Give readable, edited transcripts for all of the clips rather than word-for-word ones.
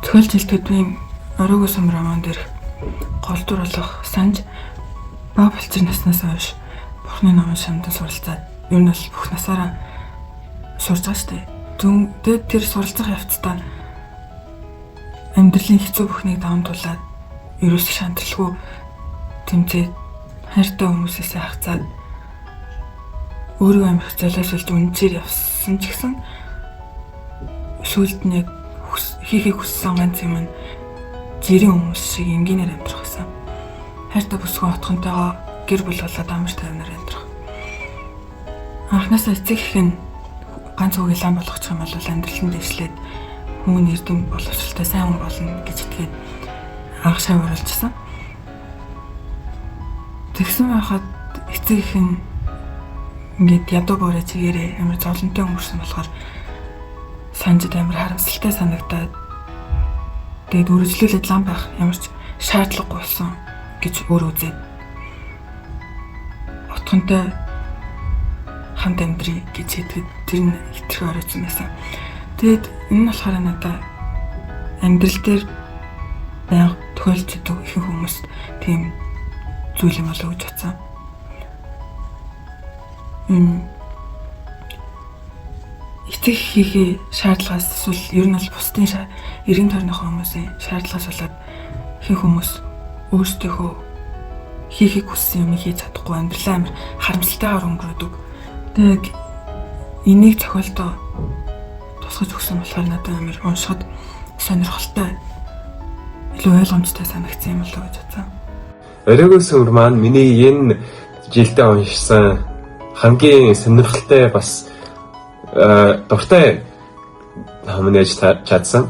Төгөл жилтүүдийн Оройгоо сум роман дээр гол дүр болох Санж бага болцор наснаас хойш Бурхны номын шамдан суралцаад ер нь бол бүх насаараа сурж байгаа шүү дээ. Тэгээд тэр суралцах явцдаа амьдралын хэцүү бүхнийг даван туулаад ерөөсөө шантралгүй тэмцээд хайртай хүмүүсээс хахацаад өөрийгөө амирх золиослж үнцээр явсан ч гэсэн сүүлд нь хийхийг хүссэн ганц юм нь жирийн хүмүүс шиг энгийнээр амьдрах гэсэн. Хайртай бүсгүй отхонтойгоо гэр бүл болоод амар тайвнаар амьдрах. Анхнаасаа эцэг их нь ганц үгийг лам болгочих юм бол амьдралын дэвшлээд хүмүүн эрдэм боловсралтай сайн хүн болно гэж итгээд анх шав оруулжсэн. Тэгсэн байхад эцэг их нь ингээд ядуу бороо чигээрээ амар зовлонтой өнгөрсөн болохоор Санжид амар харамсалтай санагдаад тэгээд үргэлжлүүлээд лам байх ямар ч шаардлагагүй болсон гэж өөр үзээд отхонтой хамт амьдрий гэж хэлдэг тэр нь хитрхи оройтсан байсан. Тэгээд энэ нь болохоор надад амьдрал дээр байнга тохиолддог ихэнх хүмүүст тийм зүйл юм болоо гэж бодсон. Эцэг хийхээ шаардлагаас эсвэл ер нь бол бусдын эргэн тойрныхоо хүмүүсийн шаардлагаас болоод ихэнх хүмүүс өөрсдийнхөө хийхийг хүссэн юм хийж чадахгүй амьдралаа амар харамсалтайгаар өнгөрөөдөг. Тэгээд энийг зохиолдоо тусгаж өгсөн болохоор надад амар уншихад сонирхолтой илүү ойлгомжтой санагдсан юм болоо гэж бодсон. Оройгоо сум маань миний энэ жилдээ уншсан хамгийн сонирхолтой бас дуртай ном нэж чадсан.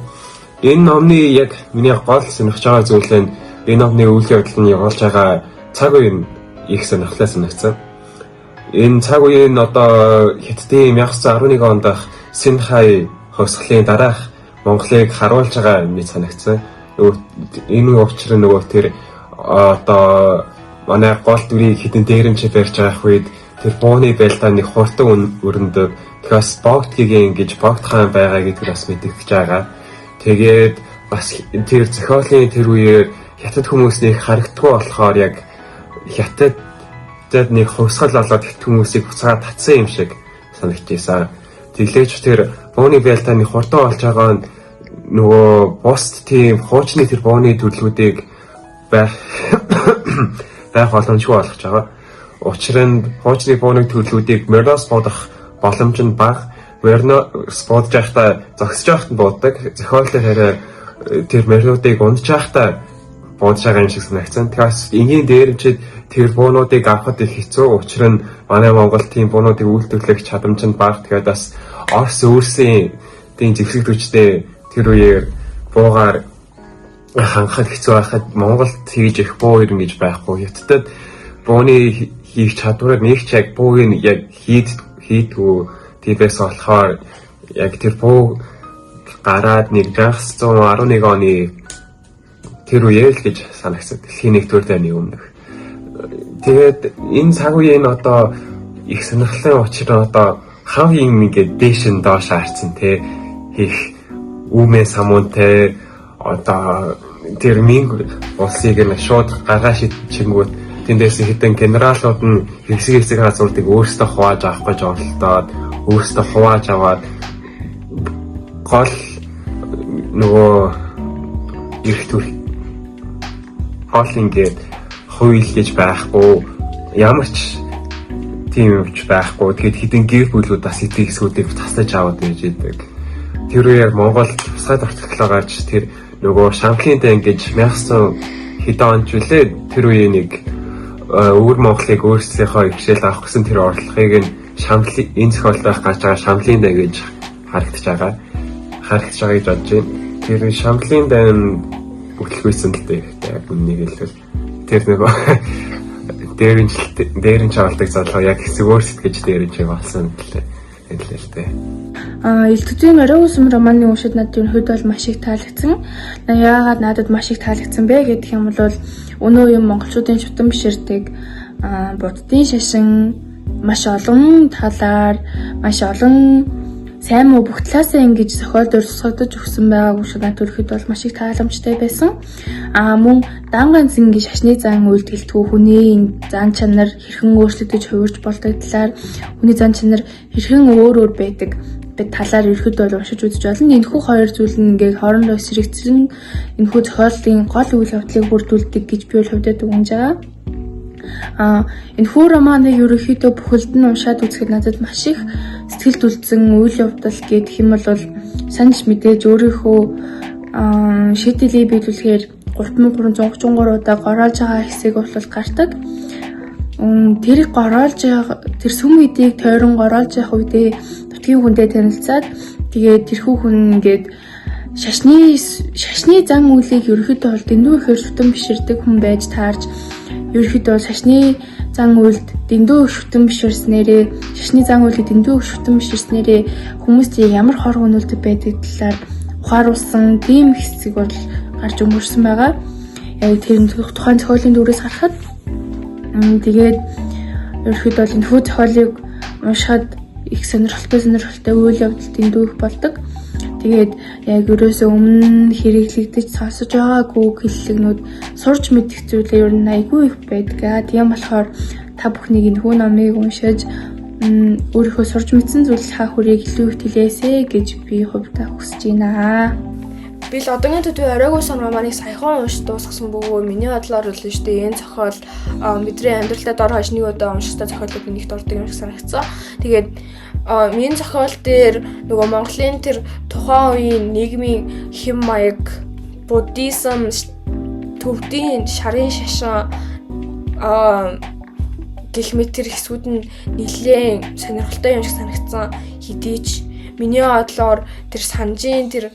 Энэ номны яг миний гол сонирхож байгаа зүйл нь энэ номны үйл явдал нь явуулж байгаа цаг үе нь их сонирхолтой санагдсан. Энэ цаг үе нь одоо Хятадын 1911 онд Синхай хувьсгалын дараах Монголыг харуулж байгаа юм санагдсан. Энэ учир нь нөгөө тэр одоо манай гол дүрийг хідэн дээрэмч барьж байгаа үед тэр бууны байлдааны хурдан өрнөдөг. Тэгэхээр Богдгийн ингэж Богд хаан байгаа гэдгийг бас мэдэгдэж байгаа. Тэгээд бас тэр зохиолын тэр үеэр хятад хүмүүсийг харагддаггүй болохоор яг хятадд нэг хувьсгал болоод хит хүмүүсийг буцаад татсан юм шиг санагдчихсан. Тэглээч тэр бууны байлдааны хурдан болж байгаа нь нөгөө бусд тийм хуучны тэр бууны төрлүүдийг байх боломжгүй болгож байгаа. Учир нь хуучны бууны төрлүүдийг Мернос бодох боломж нь бага. Мернос бодож байхдаа зогсож байхад нь буудаг. Зохиолын хараа тэр мернуудыг унаж байхдаа буудаж байгаа юм шиг санагдсан. Тэгэхээр энгийн дээрэмчид тэр буунуудыг авахд их хэцүү. Учир нь манай Монгол тийм буунуудыг үйлдвэрлэх чадамж нь бага. Тэгээд бас Орос өөрсдийн тийм зэвсэг хүчтэй тэр үеэр буугаар хангахад хэцүү байхад Монголд хийж их буу ирнэ гэж байхгүй. Хятадд бууны хийх чадвараар нэг ч яг бууг нь яг хийдгүү тиймээс болохоор яг тэр буу гараад 1911 оны тэр үеэл гэж санагдсан. Дэлхийн нэгдүгээр дайны өмнөх. Тэгээд энэ цаг үеийн одоо их сонирхолтой учир нь одоо хав юм ингээд дээш нь доош харцсан те их үүмээ самуунтай одоо тэр минг улсыг нь шууд гаргаа шидчихэнгүүт тэндээс хэдэн генералууд нь хэсэг газруудыг өөрсдөө хувааж авах гэж оролдоод өөрсдөө хувааж аваад гол нөгөө их төр гол ингээд хууль гэж байхгүй ямар ч тийм юмч байхгүй. Тэгэхэд хэдэн гэр бүлүүд бас эдгээр хэсгүүдийг таслаж аваад байж идэг. Тэр үеэр Монгол тусгай тогтолцоо гарч тэр нөгөө Шамхлын дан гэж 1900 хэдэн онд үлээ тэр үеийн нэг өвөр Монголыг өөрсдийнхөө ихшээл авах гэсэн тэр орлогыг нь Шамхлын энэ зохиолдоох гарч байгаа Шамхлын дан гэж харагдаж байгаа гэж бодож байна. Тэр Шамхлын дан бүтлгүйсэн л дээ. Яг үнийг хэлвэл тэр нөгөө дээрэн чавалдаг залуу яг хэсэг өөрсдөж дээрэн чив болсон гэлээ. Элтүзийн Оройгоо сум романы уншид надад энэ хувьд бол маш их таалагдсан. Яагаад надад маш их таалагдсан бэ гэдэг юм бол өнөө юм монголчуудын шутан биширдэг буддын шашин маш олон талаар маш олон сайн муу бүх талаасаа ингэж зохиолд урсгадаж өгсөн байгааг шиг надад төрөхөд бол маш их тааламжтай байсан. Мөн дан ганц ингэж шашны зан үйлдэлтгүү хүний зан чанар хэрхэн өөрчлөгдөж хувирч болдог талаар хүний зан чанар хэрхэн өөр байдаг талаар ерхэд бол уншиж үзэж болно. Энэхүү хоёр зүйл нь ингээд хоорондоо сэрэгцэн энэхүү зохиолын гол үйл явдлыг бүрдүүлдэг гэж би бол хувьдаа дүгнэж байгаа. Энэхүү романыг ерөнхийдөө бүхэлд нь уншаад үзэхэд надад маш их сэтгэлд үлдсэн үйл явдал гэх юм бол санаж мэдээж өөрийнхөө шийдэлийг биелүүлэхээр 3333 удаа гороолж байгаа хэсэг бол гардаг. Тэрийг гороолж тэр сүм эдийг тойрон гороолж явах үедээ нутгийн хүнтэй танилцаад тэгээд тэрхүү хүн ингээд шашны зан үйлийг ерөнхийдөө бол дэндүү ихээр шүтэн биширдэг хүн байж таарж ерөнхийдөө шашны зан үйлд дэндүү шүтэн биширснээрээ хүмүүст ямар хор гөнүүлдэг байдаг талаар ухааруулсан тийм хэсэг бол гарч өнгөрсөн байгаа. Яг тэр тухайн зохиолын дүрээс харахад тэгээд ерөнхийдөө бол энэхүү зохиолыг уншихад их сонирхолтой үйл явдал дэндүү их болдог. Тэгээд яг ерөөсөө өмнө хэрэглэгдэж сонсож байгаагүй хэллэгнүүд сурч мэдэх зүйлээ ер нь айгүй их байдаг. Тийм болохоор та бүхнийг энэхүү номыг уншиж өөрийнхөө сурч мэдсэн зүйлийнхаа хүрийг илүү их хэлээсэй гэж би хувьдаа хүсэж байна. Би л одоогийн төдий оройгүй сон романыг саяхан уншиж дуусгасан бөгөөд миний бодлоор л шүү дээ энэ зохиол бидний амьдралдаа дор хаяж нэг удаа уншихтай зохиолууд нэгт ордог юм шиг санагдсан. Тэгээд энэ зохиол дээр нөгөө Монголын тэр тухайн үеийн нийгмийн хэм маяг, буддизм, төвдийн шарын шашин гэх мэт тэр хэсгүүд нь нэлээд сонирхолтой юм шиг санагдсан. Хэдий ч миний бодлоор тэр санжийн тэр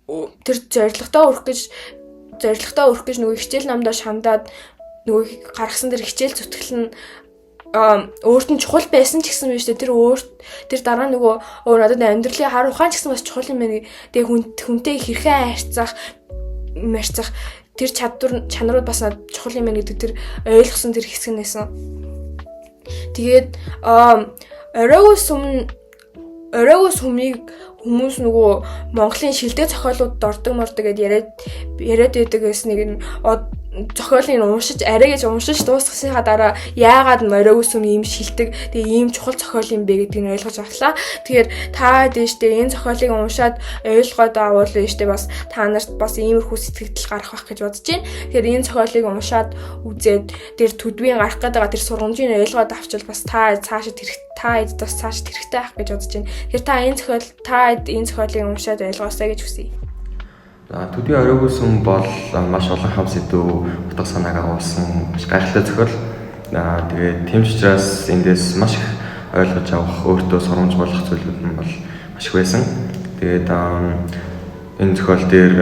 зорилготой өрөх гэж нөгөө хичээл намдаа шандаад нөгөө гаргасан тэр хичээл зүтгэл нь өөрт нь чухал байсан ч гэсэн биш үү тэр дараа нөгөө надад амьдралын хар ухаан ч гэсэн бас чухал юм байна. Тэгээ хүнтэй хэрхэн харьцах тэр чанарууд бас чухал юм байна гэдэг тэр ойлгосон тэр хэсэг нэсэн. Тэгээд оройгүй сүмийг хүмүүс нөгөө Монголын шилдэг зохиолууд дордог гэдээ яриад байдаг гэсэн нэг зохиолыг арай гэж уншиж дуусгасныхаа дараа яагаад оройгүй сүм ийм шилдэг тэгээ ийм чухал зохиол юм бэ гэдгийг ойлгож авлаа. Тэгэхээр та дэжтэй энэ зохиолыг уншаад ойлгоод авал дэжтэй бас та нарт бас иймэрхүү сэтгэл гарах байх гэж бодож байна. Тэгэхээр энэ зохиолыг уншаад үзээд тэр төдвийн гарах гэдэг тэр сургамжийг ойлгоод авчвал бас та цаашид хэрэгтэй байх гэж бодож байна. Тэгэхээр та энэ зохиолыг уншаад ойлгоосай гэж хүсье. Төдий оройгүй сүм бол маш олон хам сэдв утга санааг агуулсан маш гайхалтай зохиол. Тэгээд тийм ч учраас эндээс маш их ойлгож авах, өөртөө сургамж болох зүйлүүд нь бол маш их байсан. Тэгээд энэ зохиол дээр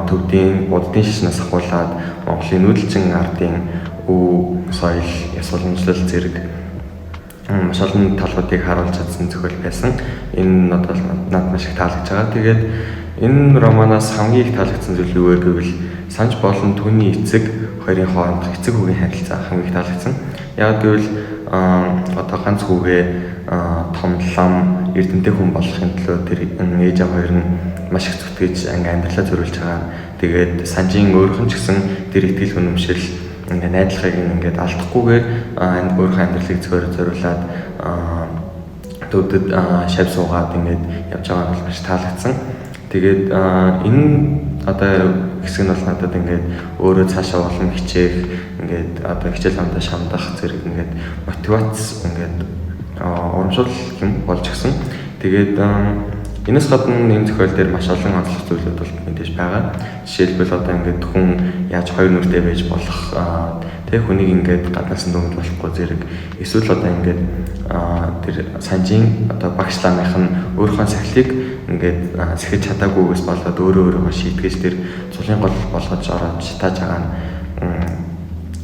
төвдийн буддийн шашнаас ахуулаад Монголын нүүдэлчин ардын өв, соёл, ёс уламжлал зэрэг маш олон талуудыг харуулж чадсан зохиол байсан. Энэ надад маш их таалагдж байгаа. Тэгээд энэ романаас хамгийн их таалагдсан зүйл юу вэ гэвэл санж болон түүний эцэг хоёрын хоорондох эцэг хүүгийн харилцаа хамгийн их таалагдсан. Яг гэвэл одоо ганц хүүгээ том лам эрдэнэтэй хүн болохын төлөө тэр ээж аав хоёр нь маш их зүтгэж амьдралаа зориулж байгаа. Тэгээд санжийн өөрхөн ч гэсэн тэр итгэл үнэмшил найдлагыг ингээд алдахгүйгээр өөрийнхөө амьдралыг зориулаад төвдөд шав суугаад ингээд явж байгаа нь бол маш таалагдсан. Тэгээд энэ одоо хэсэг нь бол надад ингээд өөрөө цаашаа улам хичээх ингээд одоо хичээл намдаа шамдах зэрэг ингээд мотивац ингээд урамшуул юм болж гисэн. Тэгээд энэс гадна энэ зохиол дээр маш олон онцлог зүйлүүд бол мэдээж байгаа. Жишээлбэл одоо ингээд хүн яаж хоёр нүртэй байж болох тэг хүнийг ингээд гаднаас нь дөнгөж болохгүй зэрэг эсвэл одоо ингээд тэр санжийн одоо багш ламынх нь өөрийнхөө сахилыг ингээд сэхэж чадаагүйгээс болоод өөрөөгөө шийтгэж тэр цулын гол болгож ороод тааж байгаа нь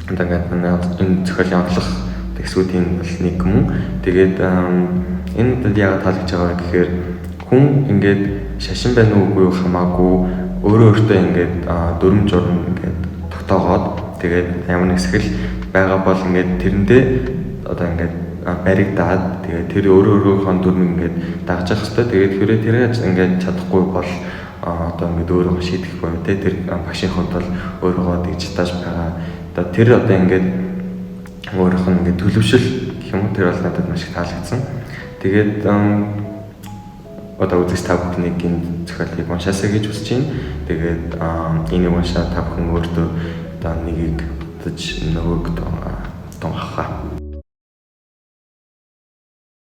одоо ингээд энэ зохиолын онцлог хэсгүүдийн бол нэг юм. Тэгээд энэ яг таалагдж байгаа гэхээр хүн ингээд шашин байна уугүй хамаагүй өөртөө ингээд дүрм журм ингээд тогтоогоод тэгээд ямар нэг сэхэл байгаа бол ингээд тэрэндээ одоо ингээд баригдаад тэгээд тэр өөрийнхөө дүрмийг ингээд дагаж явах хэрэгтэй. Тэгээд тэрээ ингээд чадахгүй бол одоо ингээд өөрөө шийдэх боيو те тэр багшийн хувьд бол өөрийгөө тэгж тааж байгаа. Одоо тэр одоо ингээд өөрийнх нь ингээд төлөвшил гэх юм уу тэр бол надад маш их таалагдсан. Тэгээд одоо үзэгч та бүхнийг энэ зохиолыг уншаасаа гэж хүсэж байна. Тэгээд энийг уншаад та бүхэн өөртөө одоо нэгийг өгч нөгөөг